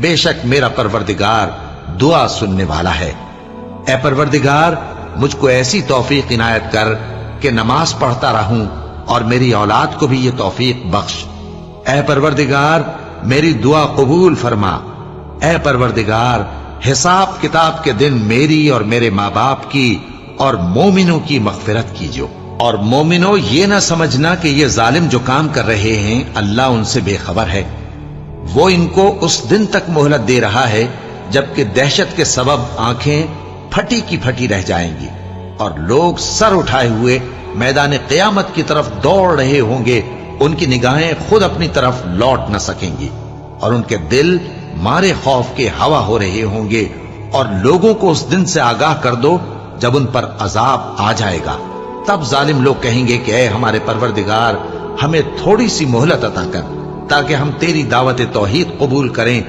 بے شک میرا پروردگار دعا سننے والا ہے۔ اے پروردگار مجھ کو ایسی توفیق عنایت کر کہ نماز پڑھتا رہوں اور میری اولاد کو بھی یہ توفیق بخش۔ اے پروردگار میری دعا قبول فرما۔ اے پروردگار حساب کتاب کے دن میری اور میرے ماں باپ کی اور مومنوں کی مغفرت کیجو۔ اور مومنوں یہ نہ سمجھنا کہ یہ ظالم جو کام کر رہے ہیں اللہ ان سے بے خبر ہے، وہ ان کو اس دن تک مہلت دے رہا ہے جبکہ دہشت کے سبب آنکھیں پھٹی کی پھٹی رہ جائیں گی اور لوگ سر اٹھائے ہوئے میدان قیامت کی طرف دوڑ رہے ہوں گے، ان کی نگاہیں خود اپنی طرف لوٹ نہ سکیں گی اور ان کے دل مارے خوف کے ہوا ہو رہے ہوں گے۔ اور لوگوں کو اس دن سے آگاہ کر دو جب ان پر عذاب آ جائے گا، تب ظالم لوگ کہیں گے کہ اے ہمارے پروردگار ہمیں تھوڑی سی مہلت عطا کر تاکہ ہم تیری دعوت توحید قبول کریں